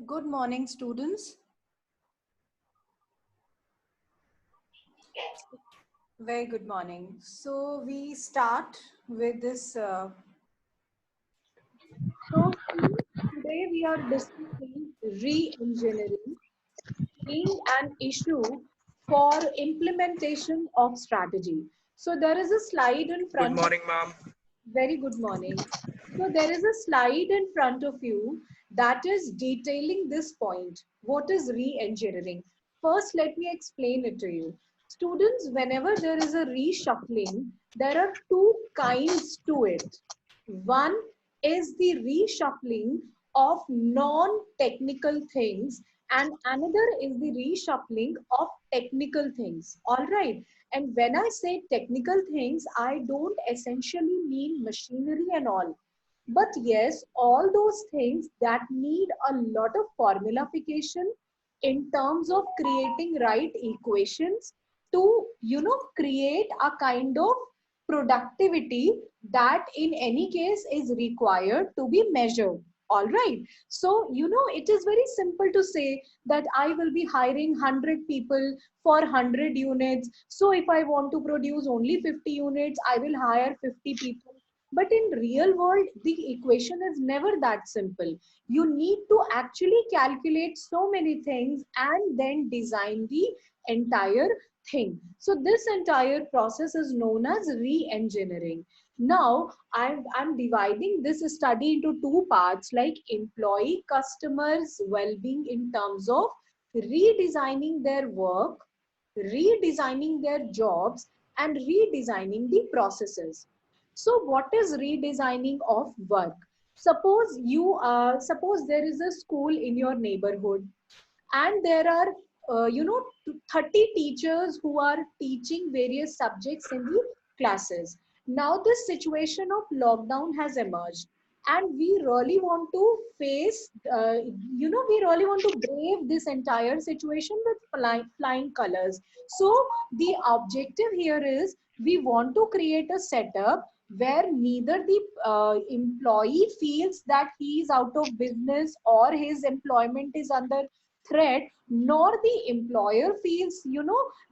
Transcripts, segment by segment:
Good morning, students. Very good morning. So we start with this. Today we are discussing re-engineering being an issue for implementation of strategy. So there is a slide in Good front of. morning, ma'am. Very good morning. So there is a slide in front of you that is detailing this point. What is re-engineering? First, let me explain it to you. Students, whenever there is a reshuffling, there are two kinds to it. One is the reshuffling of non-technical things, and another is the reshuffling of technical things. All right. And when I say technical things, I don't essentially mean machinery and all. But yes, all those things that need a lot of formulafication in terms of creating right equations to, create a kind of productivity that in any case is required to be measured. All right. So, it is very simple to say that I will be hiring 100 people for 100 units. So if I want to produce only 50 units, I will hire 50 people. But in real world, the equation is never that simple. You need to actually calculate so many things and then design the entire thing. So this entire process is known as re-engineering. Now, I'm dividing this study into two parts, like employee customers well-being in terms of redesigning their work, redesigning their jobs, and redesigning the processes. So what is redesigning of work? Suppose there is a school in your neighborhood, and there are 30 teachers who are teaching various subjects in the classes. Now this situation of lockdown has emerged, and we really want to face we really want to brave this entire situation with flying colors. So the objective here is we want to create a setup where neither the employee feels that he is out of business or his employment is under threat, nor the employer feels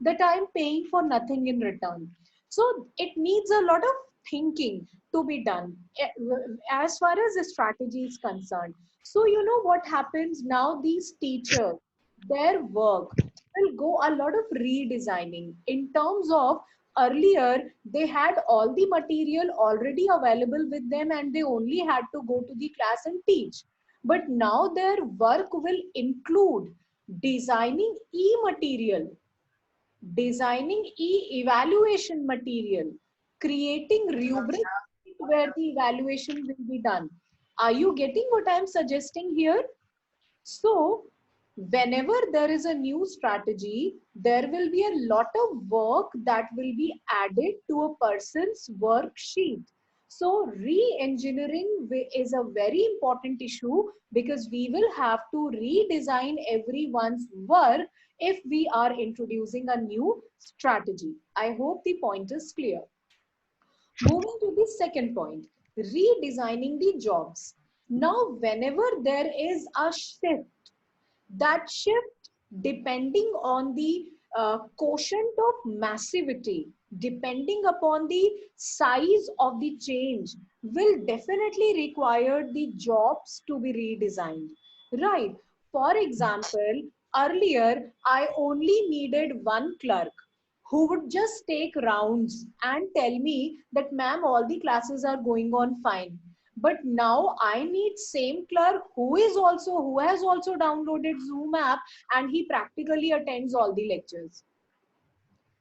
that I'm paying for nothing in return. So it needs a lot of thinking to be done as far as the strategy is concerned. So what happens now, these teachers, their work will go a lot of redesigning in terms of, earlier they had all the material already available with them and they only had to go to the class and teach. But now their work will include designing e-material, designing e-evaluation material, creating rubrics where the evaluation will be done. Are you getting what I'm suggesting here? So, whenever there is a new strategy, there will be a lot of work that will be added to a person's worksheet. So, re-engineering is a very important issue because we will have to redesign everyone's work if we are introducing a new strategy. I hope the point is clear. Moving to the second point, redesigning the jobs. Now, whenever there is a shift, that shift, depending on the quotient of massivity, depending upon the size of the change, will definitely require the jobs to be redesigned. Right. For example, earlier I only needed one clerk who would just take rounds and tell me that, ma'am, all the classes are going on fine. But now I need same clerk who has also downloaded Zoom app, and he practically attends all the lectures.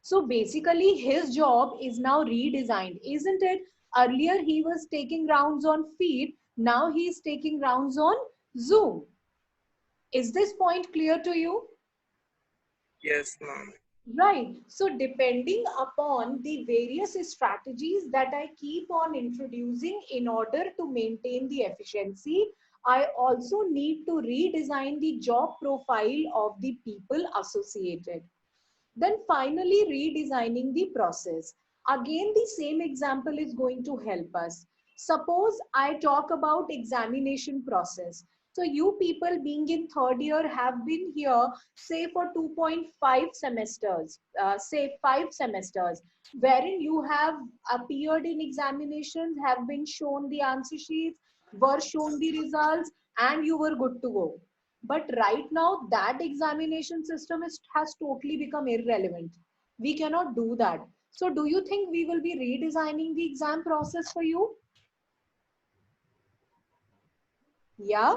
So basically his job is now redesigned, isn't it? Earlier he was taking rounds on feed, now he's taking rounds on Zoom. Is this point clear to you? Yes, ma'am. Right. So depending upon the various strategies that I keep on introducing in order to maintain the efficiency, I also need to redesign the job profile of the people associated. Then finally, redesigning the process. Again, the same example is going to help us. Suppose I talk about examination process. So you people being in third year have been here, say for 2.5 semesters, say 5 semesters, wherein you have appeared in examinations, have been shown the answer sheets, were shown the results, and you were good to go. But right now, that examination system has totally become irrelevant. We cannot do that. So, do you think we will be redesigning the exam process for you? Yeah.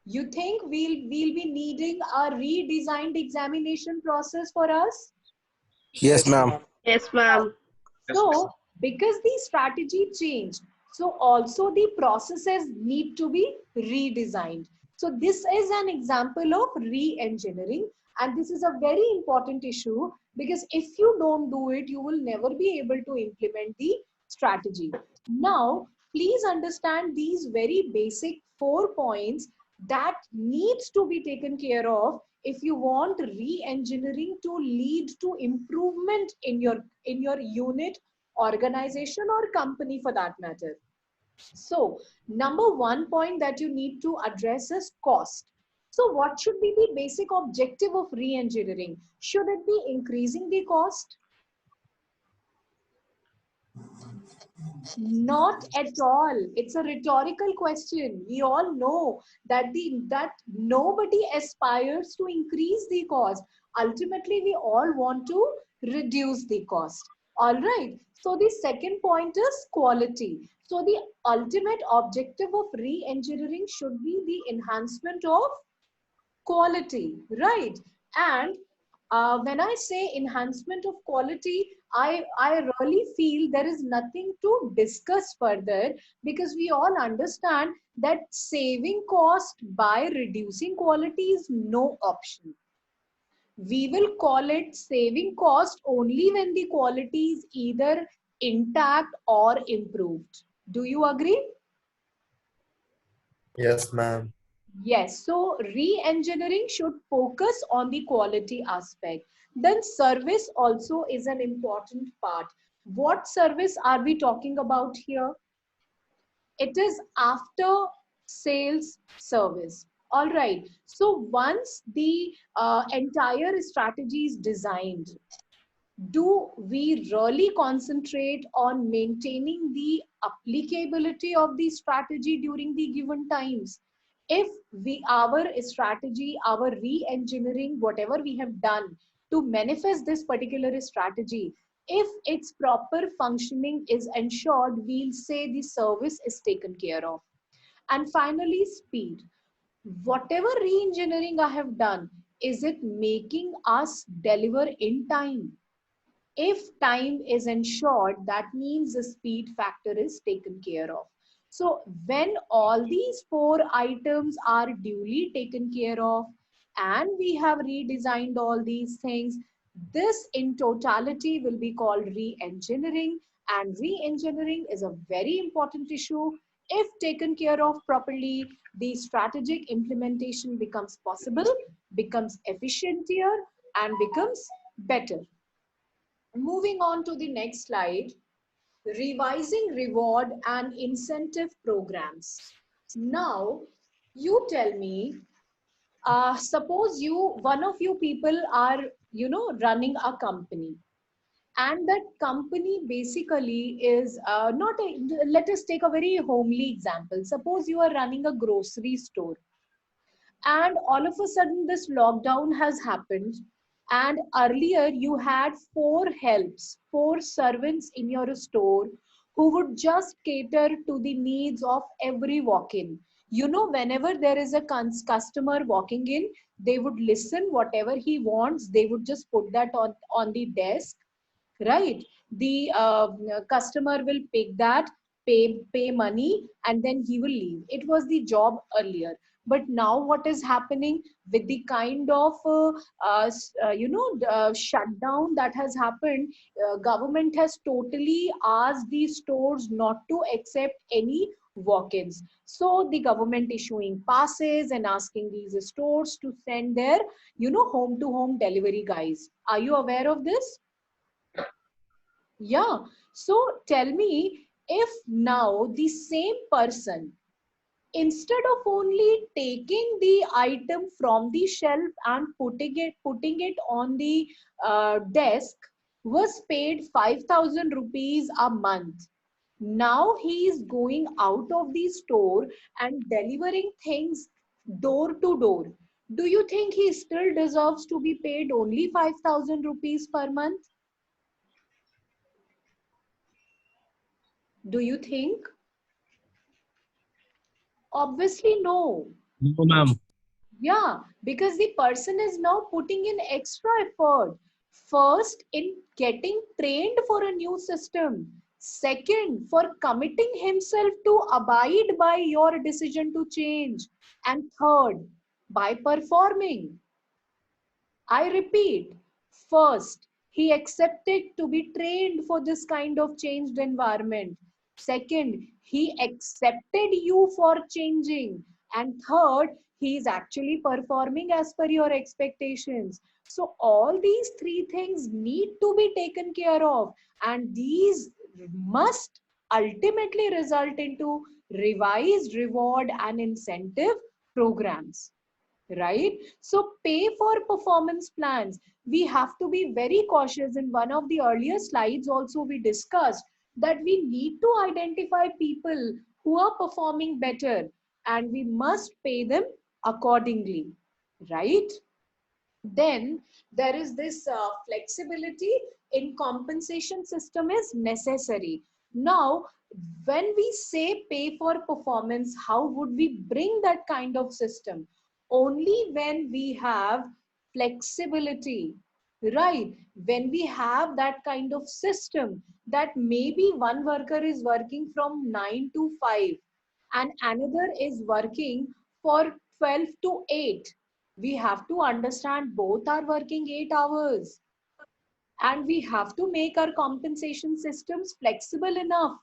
You think we'll be needing a redesigned examination process for us? Yes, Yes, ma'am. ma'am. Yes, ma'am. So, because the strategy changed, so also the processes need to be redesigned. So, this is an example of re-engineering, and this is a very important issue because if you don't do it, you will never be able to implement the strategy. Now, please understand these very basic 4 points that needs to be taken care of if you want re-engineering to lead to improvement in your unit, organization, or company for that matter. So number one point that you need to address is cost. So what should be the basic objective of re-engineering? Should it be increasing the cost? Not at all. It's a rhetorical question. We all know that nobody aspires to increase the cost. Ultimately, we all want to reduce the cost. All right. So the second point is quality. So the ultimate objective of re-engineering should be the enhancement of quality, right? And when I say enhancement of quality, I really feel there is nothing to discuss further because we all understand that saving cost by reducing quality is no option. We will call it saving cost only when the quality is either intact or improved. Do you agree? Yes, ma'am. Yes, so re-engineering should focus on the quality aspect. Then service also is an important part. What service are we talking about here? It is after sales service. All right. So once the entire strategy is designed, do we really concentrate on maintaining the applicability of the strategy during the given times? If our strategy, our re-engineering, whatever we have done to manifest this particular strategy, if its proper functioning is ensured, we'll say the service is taken care of. And finally, speed. Whatever re-engineering I have done, is it making us deliver in time? If time is ensured, that means the speed factor is taken care of. So when all these four items are duly taken care of and we have redesigned all these things, this in totality will be called re-engineering, and re-engineering is a very important issue. If taken care of properly, the strategic implementation becomes possible, becomes efficienter, and becomes better. Moving on to the next slide, revising reward and incentive programs. Now, you tell me, suppose one of you people are, running a company, and that company basically is not a, let us take a very homely example. Suppose you are running a grocery store, and all of a sudden this lockdown has happened, and earlier you had four servants in your store who would just cater to the needs of every walk-in. Whenever there is a customer walking in, they would listen whatever he wants, they would just put that on the desk, right? The customer will pick that, pay money, and then he will leave. It was the job earlier. But now what is happening with the kind of shutdown that has happened? Government has totally asked these stores not to accept any walk-ins. So the government issuing passes and asking these stores to send their home to home delivery guys. Are you aware of this? Yeah. So tell me, if now the same person, instead of only taking the item from the shelf and putting it on the desk, was paid 5,000 rupees a month. Now he is going out of the store and delivering things door to door. Do you think he still deserves to be paid only 5,000 rupees per month? Do you think? Obviously, no. No, ma'am. Yeah, because the person is now putting in extra effort. First, in getting trained for a new system. Second, for committing himself to abide by your decision to change. And third, by performing. I repeat, first, he accepted to be trained for this kind of changed environment. Second, he accepted you for changing. And third, he is actually performing as per your expectations. So, all these three things need to be taken care of, and these must ultimately result into revised reward and incentive programs, right? So pay for performance plans, we have to be very cautious. In one of the earlier slides also we discussed that we need to identify people who are performing better, and we must pay them accordingly, right? Then there is this flexibility in compensation system is necessary. Now, when we say pay for performance, how would we bring that kind of system? Only when we have flexibility, right? When we have that kind of system that maybe one worker is working from 9 to 5 and another is working for 12 to 8. We have to understand both are working 8 hours, and we have to make our compensation systems flexible enough,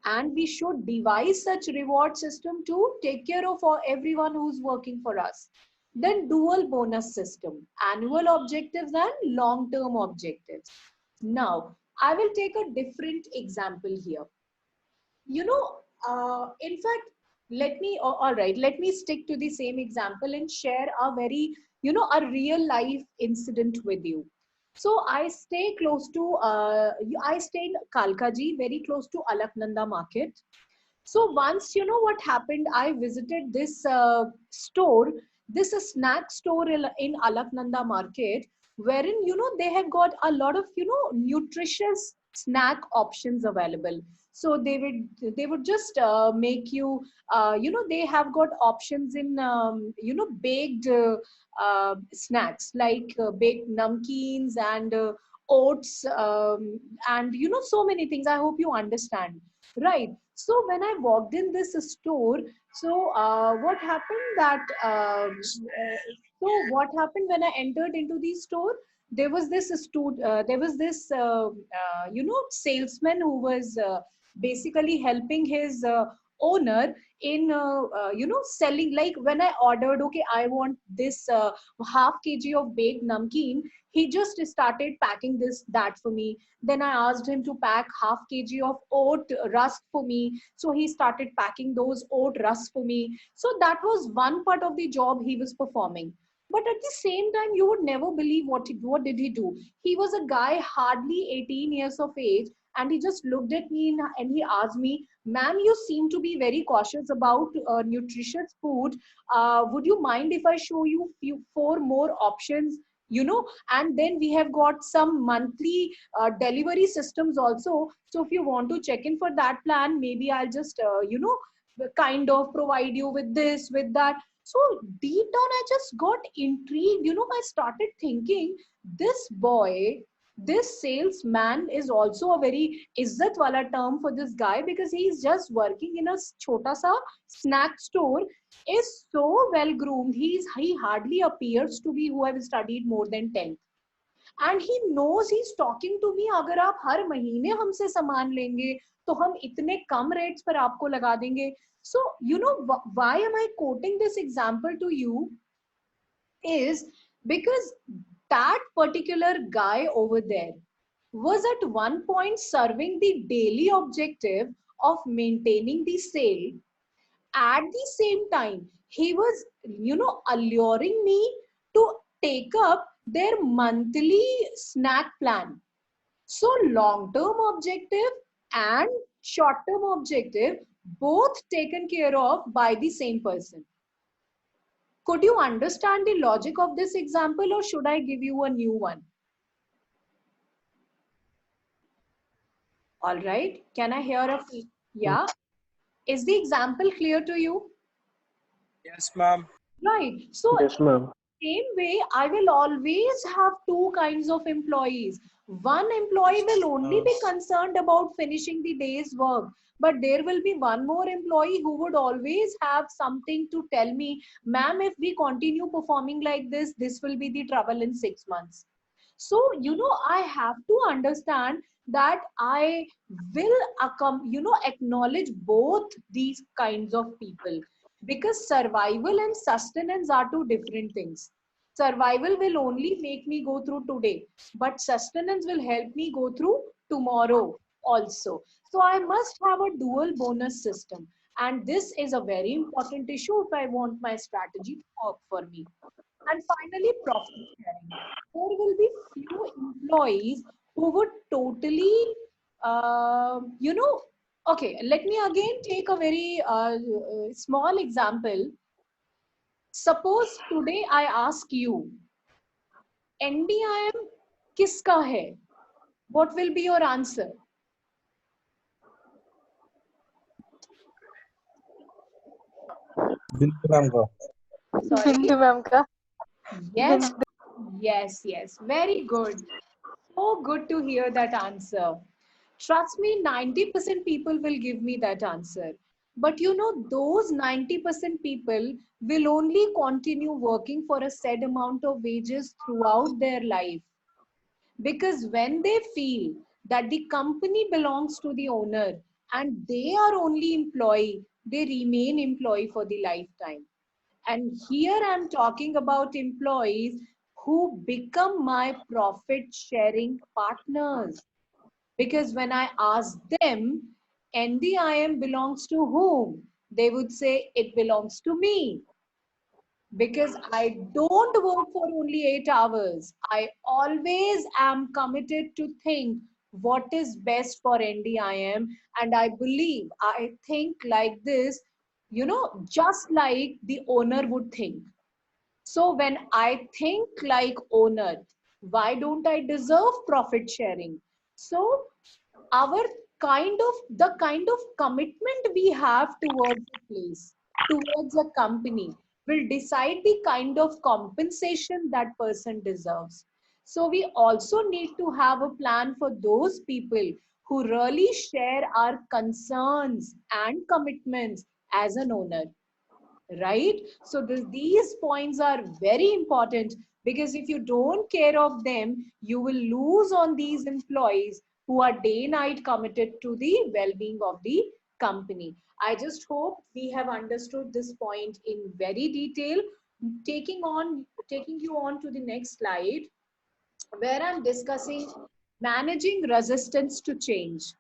and we should devise such reward system to take care of everyone who's working for us. Then dual bonus system, annual objectives and long term objectives. Now I will take a different example here. you know in fact, all right, let me stick to the same example and share a very, a real life incident with you. So I stay close to I stay in Kalkaji, very close to Alaknanda market. So once, what happened, I visited this store, this snack store in Alaknanda market, wherein, they have got a lot of, nutritious snack options available. So they would just make you, they have got options in, baked snacks like baked namkeens and oats, and, so many things. I hope you understand. Right. So when I walked in this store, so what happened that so what happened when I entered into the store? There was this salesman who was basically helping his owner in selling. Like when I ordered, okay, I want this half kg of baked namkeen. He just started packing this that for me. Then I asked him to pack half kg of oat rusk for me. So he started packing those oat rusk for me. So that was one part of the job he was performing. But at the same time, you would never believe what did he do. He was a guy hardly 18 years of age, and he just looked at me and he asked me, "Ma'am, you seem to be very cautious about nutritious food. Would you mind if I show you four more options?" And then we have got some monthly delivery systems also. So if you want to check in for that plan, maybe I'll just kind of provide you with this, with that. So deep down I just got intrigued. I started thinking, this boy, this salesman is also a very izzat wala term for this guy, because he's just working in a chota sa snack store, is so well groomed. He hardly appears to be who have studied more than 10th, and he knows he's talking to me, अगर आप हर महीने हमसे सामान लेंगे तो हम इतने कम rates पर आपको लगा देंगे. So why am I quoting this example to you is because that particular guy over there was at one point serving the daily objective of maintaining the sale, At the same time, he was, alluring me to take up their monthly snack plan. So long term objective and short term objective both taken care of by the same person. Could you understand the logic of this example, or should I give you a new one? All right. Can I hear a yeah? Is the example clear to you? Yes, ma'am. Right. So Yes, ma'am. same way, I will always have two kinds of employees. One employee will only be concerned about finishing the day's work, but there will be one more employee who would always have something to tell me, ma'am, if we continue performing like this will be the trouble in 6 months. So, I have to understand that I will acknowledge both these kinds of people, because survival and sustenance are two different things. Survival will only make me go through today, but sustenance will help me go through tomorrow also. So I must have a dual bonus system. And this is a very important issue if I want my strategy to work for me. And finally, profit sharing. There will be few employees who would totally, okay, let me again take a very small example. Suppose today I ask you, NDIM किसका है? What will be your answer? बिंदु ma'am का Sorry? बिंदु ma'am का Yes, yes. Very good. So good to hear that answer. Trust me, 90% people will give me that answer. But those 90% people will only continue working for a set amount of wages throughout their life. Because when they feel that the company belongs to the owner and they are only employee, they remain employee for the lifetime. And here I'm talking about employees who become my profit sharing partners. Because when I ask them, NDIM belongs to whom? They would say it belongs to me, because I don't work for only 8 hours. I always am committed to think what is best for NDIM. And I think like this, just like the owner would think. So when I think like owner, why don't I deserve profit sharing? So our kind of commitment we have towards a place, towards a company, will decide the kind of compensation that person deserves. So we also need to have a plan for those people who really share our concerns and commitments as an owner, right? So these points are very important, because if you don't care of them, you will lose on these employees who are day night committed to the well-being of the company. I just hope we have understood this point in very detail. Taking you on to the next slide, where I'm discussing managing resistance to change.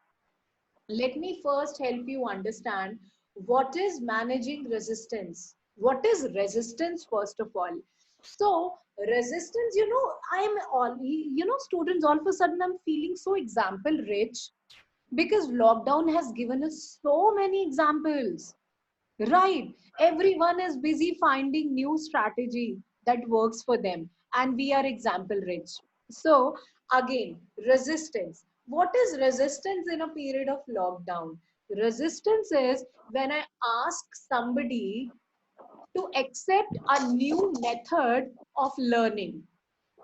Let me first help you understand what is managing resistance. What is resistance, first of all? So, resistance, I'm all, students, all of a sudden I'm feeling so example rich, because lockdown has given us so many examples. Right. Everyone is busy finding new strategy that works for them. And we are example rich. So again, resistance. What is resistance in a period of lockdown? Resistance is when I ask somebody to accept a new method of learning.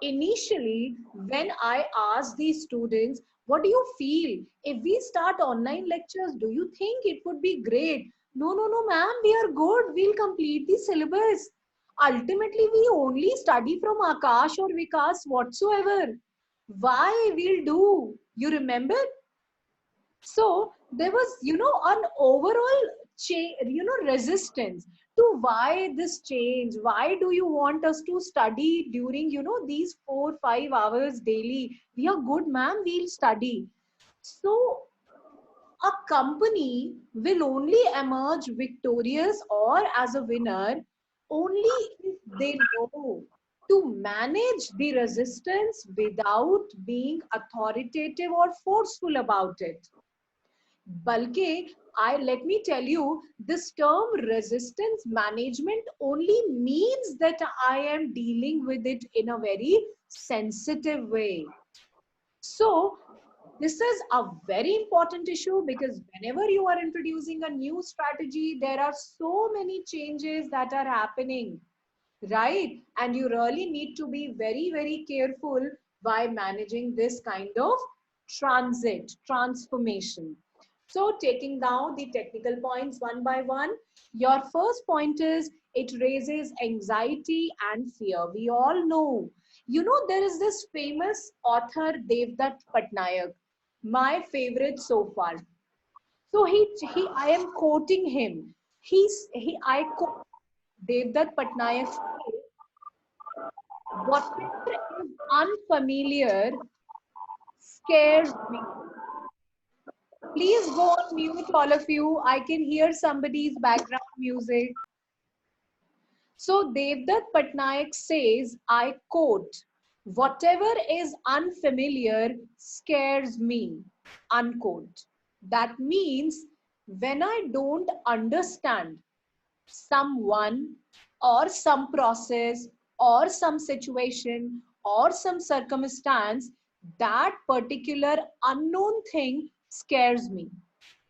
Initially, when I asked these students, what do you feel if we start online lectures? Do you think it would be great? No, no, no, ma'am, we are good. We'll complete the syllabus. Ultimately, we only study from Akash or Vikas whatsoever. Why we'll do? You remember? So there was, an overall resistance to why this change. Why do you want us to study during, these 4 5 hours daily? We are good, ma'am. We'll study. So A company will only emerge victorious or as a winner only if they know to manage the resistance without being authoritative or forceful about it. Balke, let me tell you, this term resistance management only means that I am dealing with it in a very sensitive way. So, this is a very important issue because whenever you are introducing a new strategy, there are so many changes that are happening, right? And you really need to be very, very careful by managing this kind of transformation. So, taking down the technical points one by one, your first point is it raises anxiety and fear. We all know. There is this famous author Devdutt Patnaik, my favorite so far. So I am quoting him. I quote Devdutt Patnaik, whatever is unfamiliar scares me. Please go on mute, all of you. I can hear somebody's background music. So Devdutt Patnaik says, I quote, whatever is unfamiliar scares me, unquote. That means when I don't understand someone or some process or some situation or some circumstance, that particular unknown thing scares me.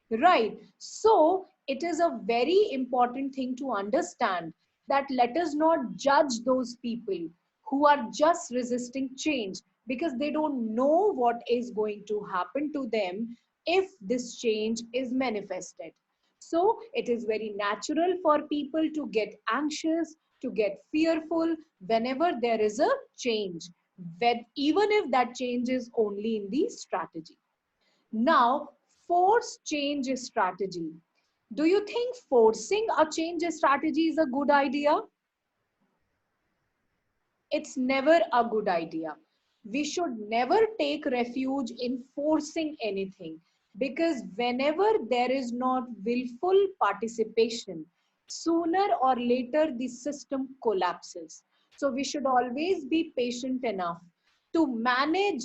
Right. So it is a very important thing to understand that let us not judge those people who are just resisting change because they don't know what is going to happen to them if this change is manifested. So it is very natural for people to get anxious, to get fearful whenever there is a change, even if that change is only in the strategy. Now, force change strategy. Do you think forcing a change strategy is a good idea? It's never a good idea. We should never take refuge in forcing anything because whenever there is not willful participation, sooner or later the system collapses. So we should always be patient enough to manage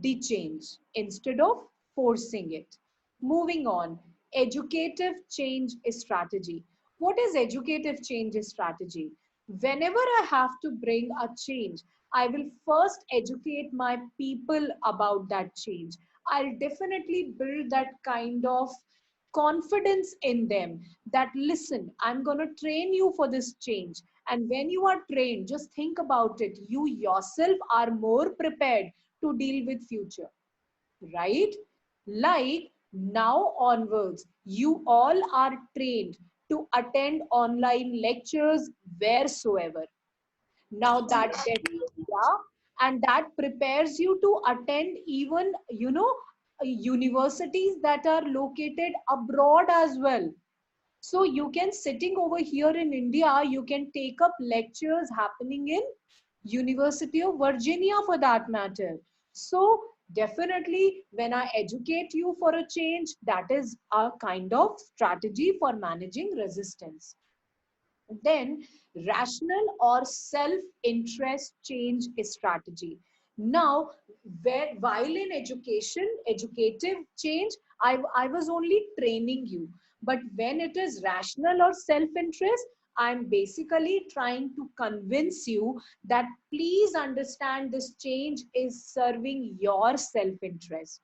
the change instead of forcing it. Moving on, educative change strategy. What is educative change strategy? Whenever I have to bring a change, I will first educate my people about that change. I'll definitely build that kind of confidence in them that listen, I'm going to train you for this change. And when you are trained, just think about it, you yourself are more prepared to deal with future, right? Like now onwards, you all are trained to attend online lectures wheresoever. Now that yeah, and that prepares you to attend even universities that are located abroad as well. So you can sitting over here in India, you can take up lectures happening in University of Virginia for that matter. So definitely when I educate you for a change, that is a kind of strategy for managing resistance. Then rational or self-interest change strategy. Now, while in educative change, I was only training you. But when it is rational or self-interest, I'm basically trying to convince you that please understand this change is serving your self-interest.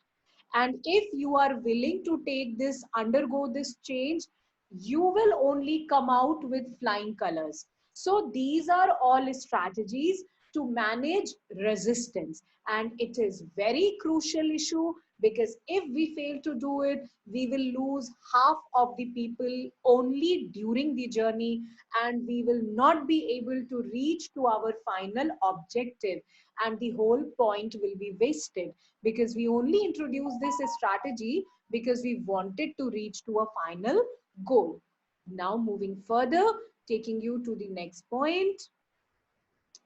And if you are willing to take this, undergo this change, you will only come out with flying colors. So these are all strategies to manage resistance. And it is very crucial issue because if we fail to do it, we will lose half of the people only during the journey and we will not be able to reach to our final objective and the whole point will be wasted because we only introduced this strategy because we wanted to reach to a final goal. Now moving further, taking you to the next point,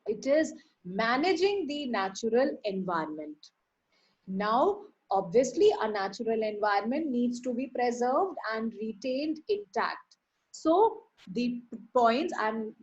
it is managing the natural environment. Now, Obviously, a natural environment needs to be preserved and retained intact. So the points, I'm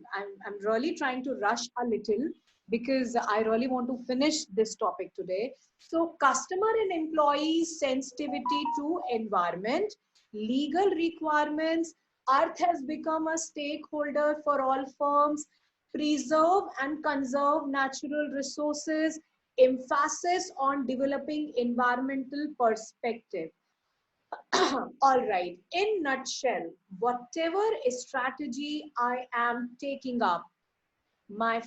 really trying to rush a little because I really want to finish this topic today. So customer and employee sensitivity to environment, legal requirements, earth has become a stakeholder for all firms, preserve and conserve natural resources, emphasis on developing environmental perspective. All right, in nutshell, whatever strategy I am taking up, my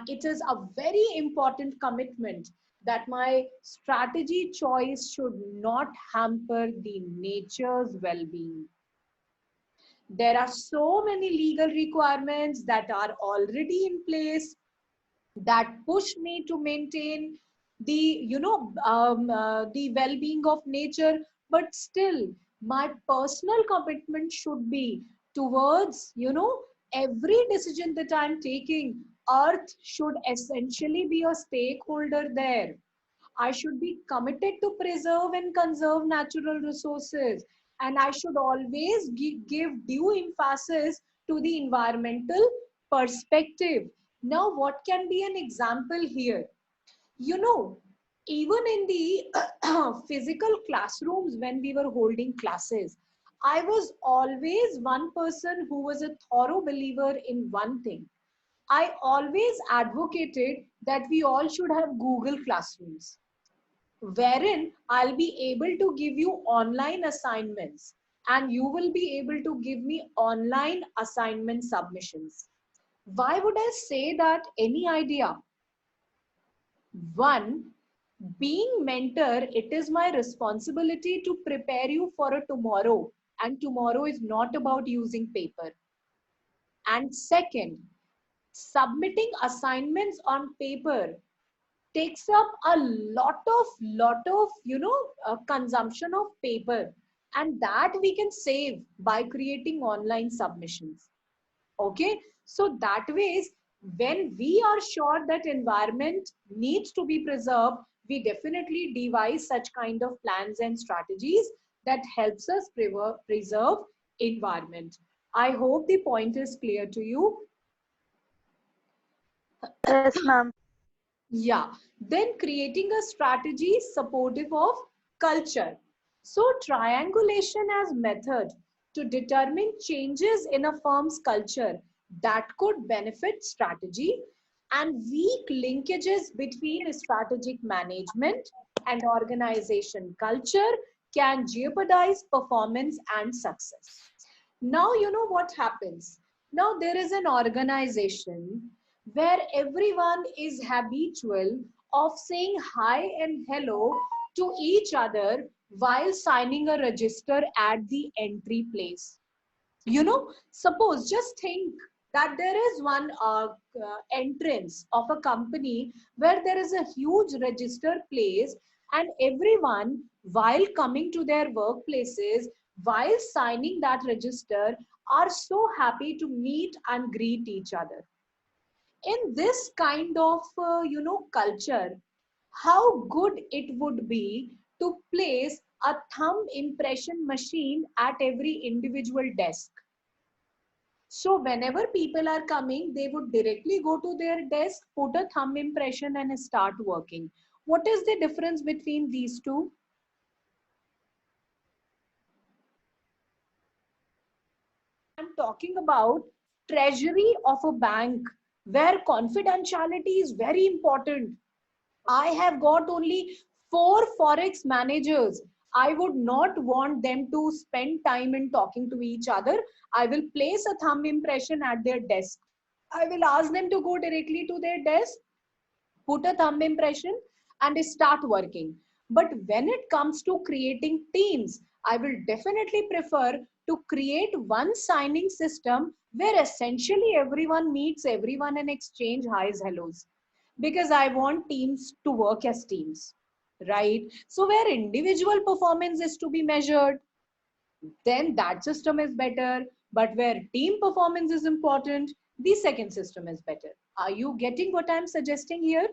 it is a very important commitment that my strategy choice should not hamper the nature's well-being. There are so many legal requirements that are already in place that push me to maintain the the well-being of nature, but still my personal commitment should be towards every decision that I'm taking. Earth should essentially be a stakeholder there. I should be committed to preserve and conserve natural resources, and I should always give due emphasis to the environmental perspective. Now, what can be an example here? You know, even in the physical classrooms when we were holding classes, I was always one person who was a thorough believer in one thing. I always advocated that we all should have Google Classrooms, wherein I'll be able to give you online assignments and you will be able to give me online assignment submissions. Why would I say that? Any idea? One, being mentor, it is my responsibility to prepare you for a tomorrow, and tomorrow is not about using paper. And second, submitting assignments on paper takes up a lot of consumption of paper, and that we can save by creating online submissions. Okay, so that ways, when we are sure that environment needs to be preserved, we definitely devise such kind of plans and strategies that helps us preserve environment. I hope the point is clear to you. Yes, ma'am. Yeah, then creating a strategy supportive of culture. So triangulation as method to determine changes in a firm's culture that could benefit strategy, and weak linkages between strategic management and organization culture can jeopardize performance and success. Now, you know what happens. Now, there is an organization where everyone is habitual of saying hi and hello to each other while signing a register at the entry place. Suppose, just think that there is one entrance of a company where there is a huge register place, and everyone, while coming to their workplaces, while signing that register, are so happy to meet and greet each other. In this kind of culture, how good it would be to place a thumb impression machine at every individual desk. So whenever people are coming, they would directly go to their desk, put a thumb impression and start working. What is the difference between these two? I'm talking about treasury of a bank where confidentiality is very important. I have got only 4 forex managers. I would not want them to spend time in talking to each other. I will place a thumb impression at their desk. I will ask them to go directly to their desk, put a thumb impression, and start working. But when it comes to creating teams, I will definitely prefer to create one signing system where essentially everyone meets everyone and exchange highs, hellos, because I want teams to work as teams, right? So, where individual performance is to be measured, then that system is better. But where team performance is important, the second system is better. Are you getting what I'm suggesting here?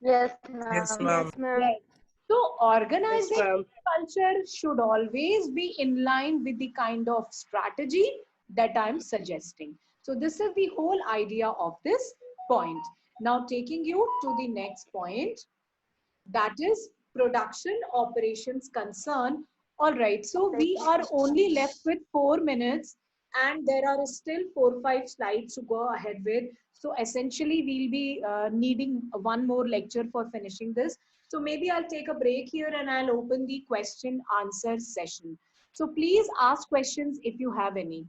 Yes, ma'am. Yes, ma'am. Right. So Yes, organization ma'am. culture should always be in line with the kind of strategy that I'm suggesting. So this is the whole idea of this point. Now taking you to the next point, that is production operations concern. All right, so we are only left with 4 minutes and there are still 4 5 slides to go ahead with. So essentially we'll be needing one more lecture for finishing this. So maybe I'll take a break here and I'll open the question answer session. So please ask questions if you have any.